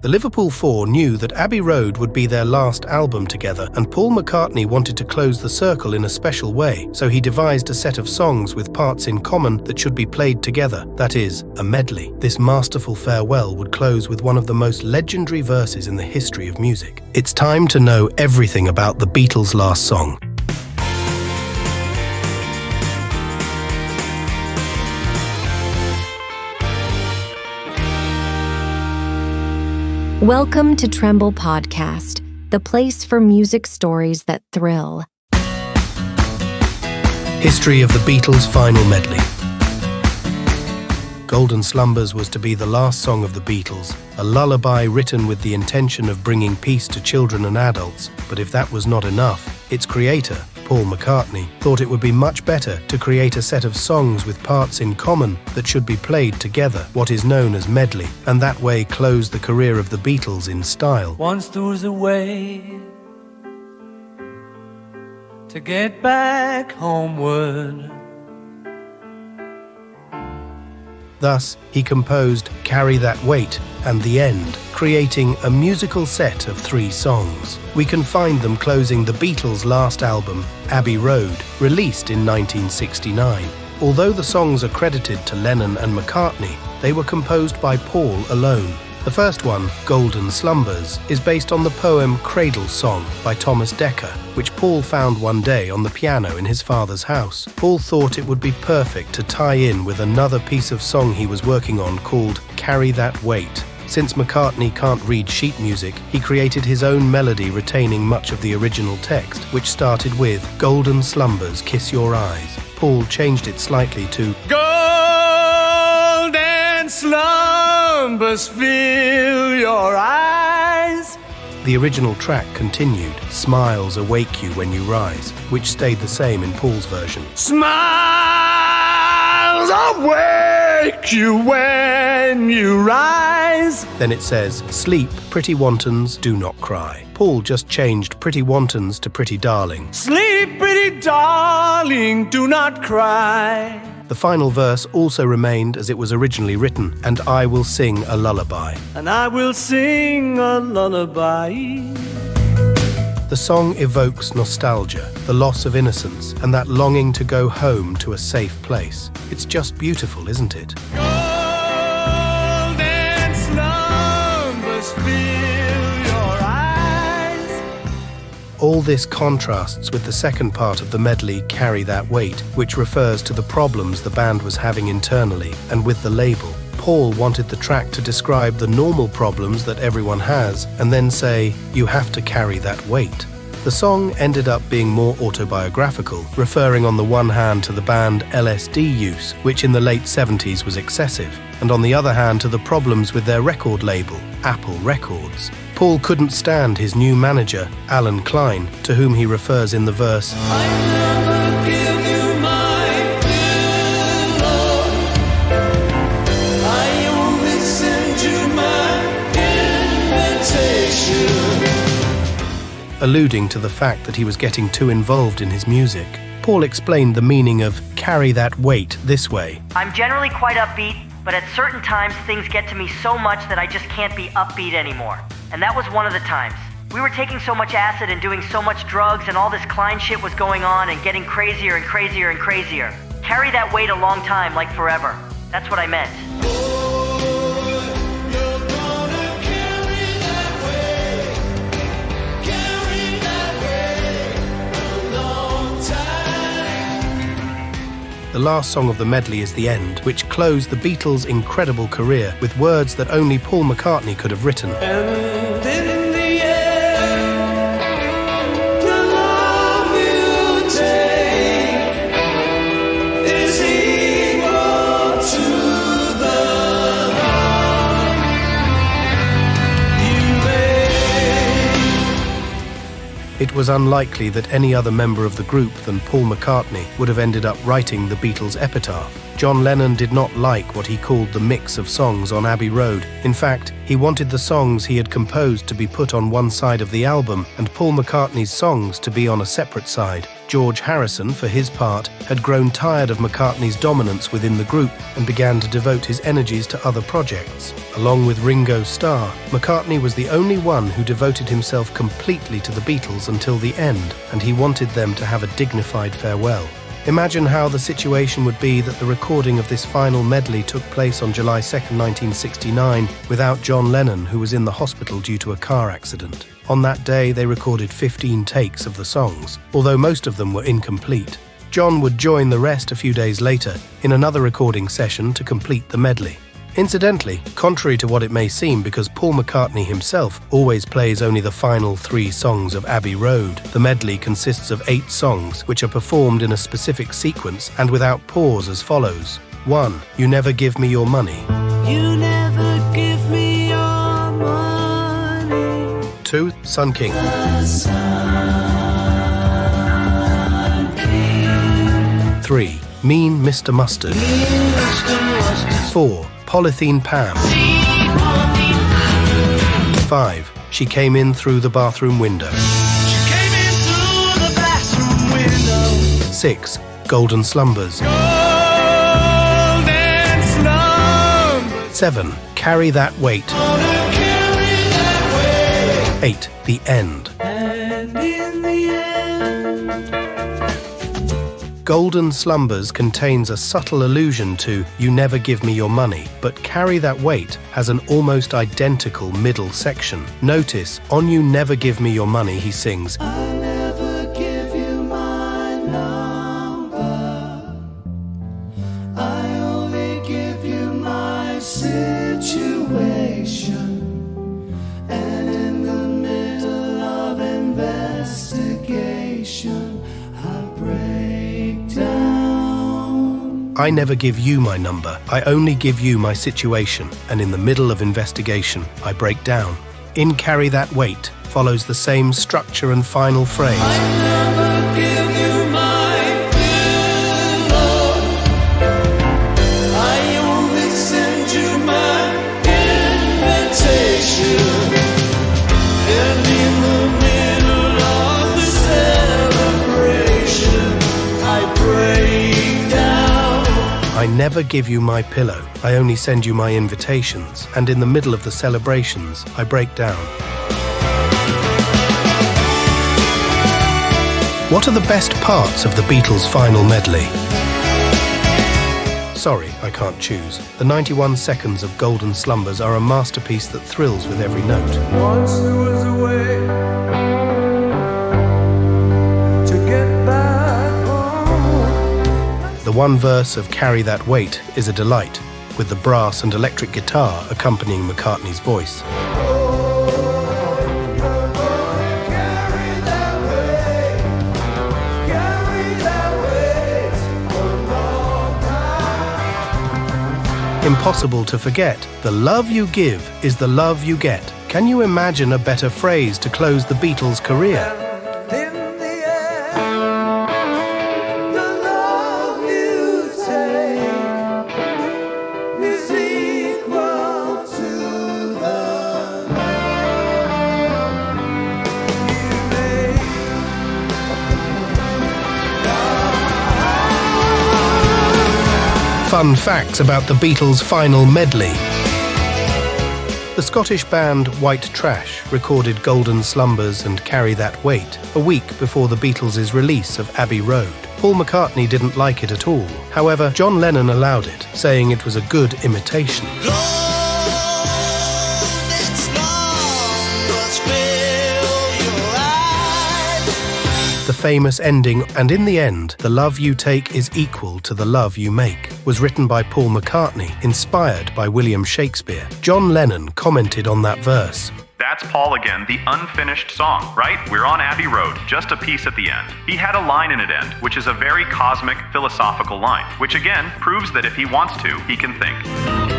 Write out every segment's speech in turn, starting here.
The Liverpool Four knew that Abbey Road would be their last album together, and Paul McCartney wanted to close the circle in a special way, so he devised a set of songs with parts in common that should be played together, that is, a medley. This masterful farewell would close with one of the most legendary verses in the history of music. It's time to know everything about the Beatles' last song. Welcome to Trembol Podcast, the place for music stories that thrill. History of the Beatles' final medley. Golden Slumbers was to be the last song of the Beatles, a lullaby written with the intention of bringing peace to children and adults. But if that was not enough, its creator, Paul McCartney, thought it would be much better to create a set of songs with parts in common that should be played together, what is known as medley, and that way close the career of the Beatles in style. Once there was a way to get back homeward. Thus, he composed Carry That Weight and The End, creating a musical set of 3 songs. We can find them closing the Beatles' last album, Abbey Road, released in 1969. Although the songs are credited to Lennon and McCartney, they were composed by Paul alone. The first one, Golden Slumbers, is based on the poem Cradle Song by Thomas Dekker, which Paul found one day on the piano in his father's house. Paul thought it would be perfect to tie in with another piece of song he was working on called Carry That Weight. Since McCartney can't read sheet music, he created his own melody retaining much of the original text, which started with Golden Slumbers, Kiss Your Eyes. Paul changed it slightly to Golden slumbers fill your eyes. The original track continued, Smiles Awake You When You Rise, which stayed the same in Paul's version. Smiles awake you when you rise. Then it says, Sleep, pretty wantons, do not cry. Paul just changed Pretty Wantons to Pretty Darling. Sleep, pretty darling, do not cry. The final verse also remained as it was originally written, and I will sing a lullaby. And I will sing a lullaby. The song evokes nostalgia, the loss of innocence, and that longing to go home to a safe place. It's just beautiful, isn't it? Golden slumbers fill your eyes. All this contrasts with the second part of the medley, Carry That Weight, which refers to the problems the band was having internally and with the label. Paul wanted the track to describe the normal problems that everyone has and then say, you have to carry that weight. The song ended up being more autobiographical, referring on the one hand to the band LSD use, which in the late 70s was excessive, and on the other hand to the problems with their record label, Apple Records. Paul couldn't stand his new manager, Alan Klein, to whom he refers in the verse, I never give you my pillow. I only send you my invitation. alluding to the fact that he was getting too involved in his music. Paul explained the meaning of carry that weight this way. I'm generally quite upbeat, but at certain times things get to me so much that I just can't be upbeat anymore. And that was one of the times. We were taking so much acid and doing so much drugs, and all this Klein shit was going on and getting crazier and crazier and crazier. Carry that weight a long time, like forever. That's what I meant. The last song of the medley is The End, which closed the Beatles' incredible career with words that only Paul McCartney could have written. And in the end, the love you take is equal to the harm you make. It was unlikely that any other member of the group than Paul McCartney would have ended up writing the Beatles' Epitaph. John Lennon did not like what he called the mix of songs on Abbey Road. In fact, he wanted the songs he had composed to be put on one side of the album and Paul McCartney's songs to be on a separate side. George Harrison, for his part, had grown tired of McCartney's dominance within the group and began to devote his energies to other projects. Along with Ringo Starr, McCartney was the only one who devoted himself completely to the Beatles until the end, and he wanted them to have a dignified farewell. Imagine how the situation would be that the recording of this final medley took place on July 2, 1969, without John Lennon, who was in the hospital due to a car accident. On that day, they recorded 15 takes of the songs, although most of them were incomplete. John would join the rest a few days later in another recording session to complete the medley. Incidentally, contrary to what it may seem, because Paul McCartney himself always plays only the final 3 songs of Abbey Road, the medley consists of 8 songs, which are performed in a specific sequence and without pause as follows. 1. You Never Give Me Your Money. You never give me your money. 2. Sun King. 3. Mean Mr. Mustard. 4. Polythene Pam. 5. She Came In Through the Bathroom Window. 6. Golden Slumbers. 7. Carry That Weight. 8. The End. Golden Slumbers contains a subtle allusion to You Never Give Me Your Money, but Carry That Weight has an almost identical middle section. Notice, on You Never Give Me Your Money, he sings, I never give you my number. I only give you my situation. And in the middle of investigation, I break down. I never give you my number, I only give you my situation, and in the middle of investigation, I break down. In Carry That Weight follows the same structure and final phrase. I never give you my pillow. I only send you my invitation. And in the middle of the celebration, I break down. I never give you my pillow, I only send you my invitations, and in the middle of the celebrations, I break down. What are the best parts of the Beatles' final medley? Sorry, I can't choose. The 91 seconds of Golden Slumbers are a masterpiece that thrills with every note. Once there was a way to get back home. The one verse of Carry That Weight is a delight, with the brass and electric guitar accompanying McCartney's voice. Impossible to forget, the love you give is the love you get. Can you imagine a better phrase to close the Beatles' career? In the air, the love you take is equal to the love you make. Fun facts about the Beatles' final medley. The Scottish band White Trash recorded Golden Slumbers and Carry That Weight a week before the Beatles' release of Abbey Road. Paul McCartney didn't like it at all. However, John Lennon allowed it, saying it was a good imitation. The famous ending, and in the end, the love you take is equal to the love you make, was written by Paul McCartney, inspired by William Shakespeare. John Lennon commented on that verse. That's Paul again, the unfinished song, right? We're on Abbey Road, just a piece at the end. He had a line in it end, which is a very cosmic, philosophical line, which again proves that if he wants to, he can think.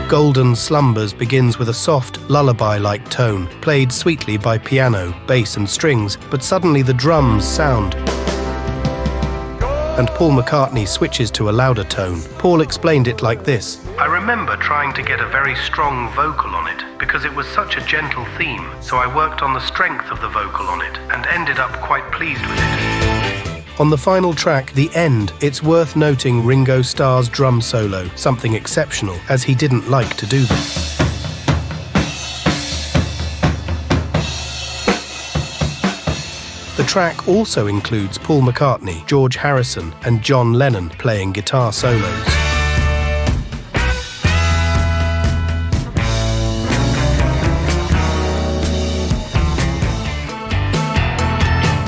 Golden Slumbers begins with a soft, lullaby-like tone, played sweetly by piano, bass and strings, but suddenly the drums sound, and Paul McCartney switches to a louder tone. Paul explained it like this. I remember trying to get a very strong vocal on it, because it was such a gentle theme, so I worked on the strength of the vocal on it, and ended up quite pleased with it. On the final track, The End, it's worth noting Ringo Starr's drum solo, something exceptional, as he didn't like to do them. The track also includes Paul McCartney, George Harrison, and John Lennon playing guitar solos.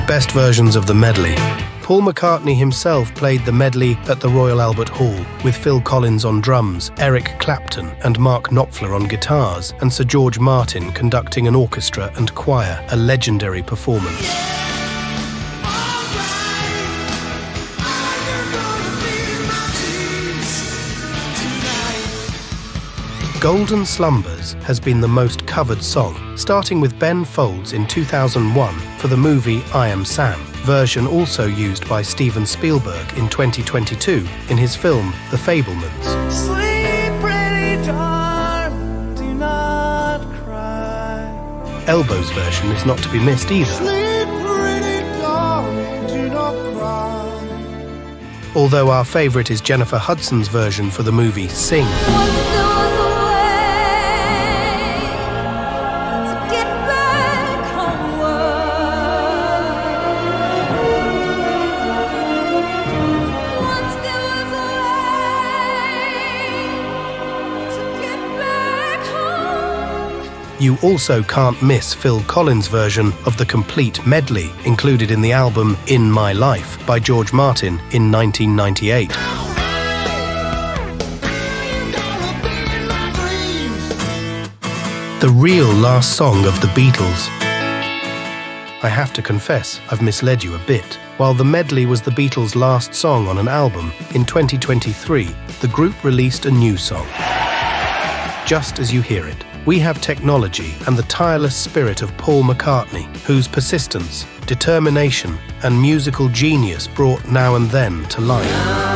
Best versions of the medley. Paul McCartney himself played the medley at the Royal Albert Hall, with Phil Collins on drums, Eric Clapton and Mark Knopfler on guitars, and Sir George Martin conducting an orchestra and choir, a legendary performance. Golden Slumbers has been the most covered song, starting with Ben Folds in 2001 for the movie I Am Sam, version also used by Steven Spielberg in 2022 in his film The Fabelmans. Sleep, pretty darling, do not cry. Elbow's version is not to be missed either. Sleep, pretty darling, do not cry. Although our favourite is Jennifer Hudson's version for the movie Sing. You also can't miss Phil Collins' version of the complete medley included in the album In My Life by George Martin in 1998. The real last song of the Beatles. I have to confess, I've misled you a bit. While the medley was the Beatles' last song on an album, in 2023, the group released a new song. Just as you hear it. We have technology and the tireless spirit of Paul McCartney, whose persistence, determination, and musical genius brought Now and Then to life.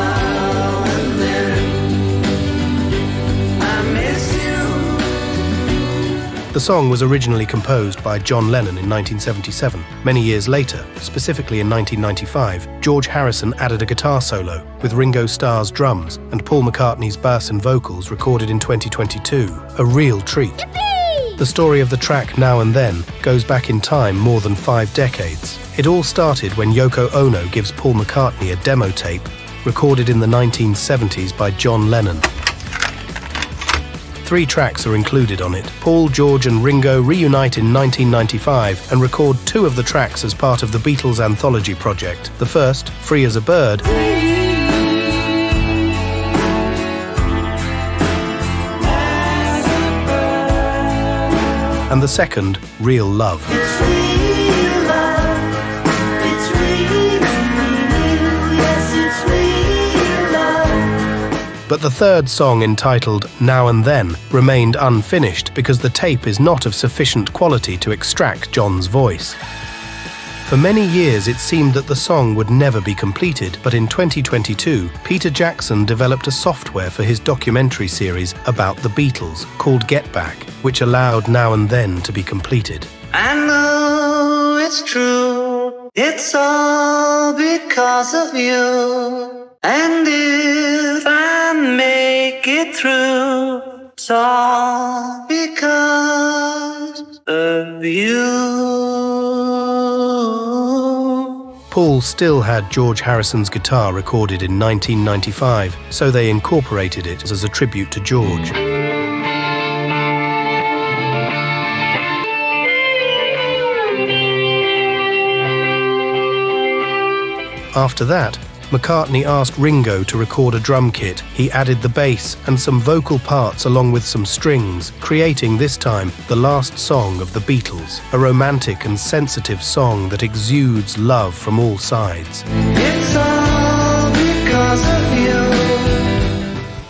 The song was originally composed by John Lennon in 1977. Many years later, specifically in 1995, George Harrison added a guitar solo with Ringo Starr's drums and Paul McCartney's bass and vocals recorded in 2022. A real treat. Yippee! The story of the track Now and Then goes back in time more than 5 decades. It all started when Yoko Ono gives Paul McCartney a demo tape recorded in the 1970s by John Lennon. 3 tracks are included on it. Paul, George and Ringo reunite in 1995 and record 2 of the tracks as part of the Beatles anthology project. The first, Free as a Bird, and the second, Real Love. But the third song, entitled Now and Then, remained unfinished because the tape is not of sufficient quality to extract John's voice. For many years it seemed that the song would never be completed, but in 2022, Peter Jackson developed a software for his documentary series about the Beatles called Get Back, which allowed Now and Then to be completed. I know it's true, it's all because of you. And if I make it through, it's all because of you. Paul still had George Harrison's guitar recorded in 1995, so they incorporated it as a tribute to George. After that, McCartney asked Ringo to record a drum kit. He added the bass and some vocal parts along with some strings, creating this time the last song of the Beatles, a romantic and sensitive song that exudes love from all sides. It's all because of you.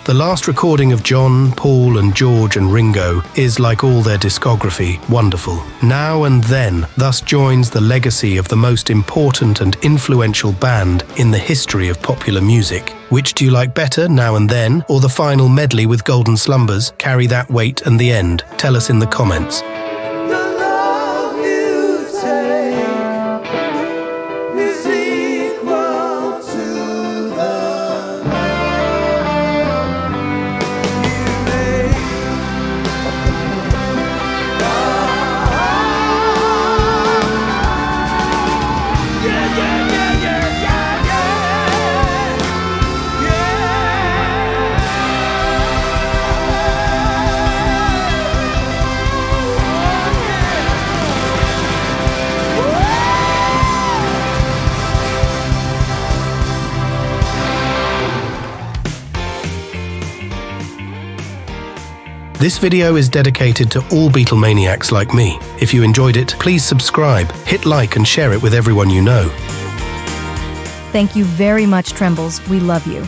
The last recording of John, Paul and George and Ringo is, like all their discography, wonderful. Now and Then thus joins the legacy of the most important and influential band in the history of popular music. Which do you like better, Now and Then, or the final medley with Golden Slumbers, Carry That Weight and The End? Tell us in the comments. The love you take is equal This video is dedicated to all Beatlemaniacs like me. If you enjoyed it, please subscribe, hit like and share it with everyone you know. Thank you very much, Trembles. We love you.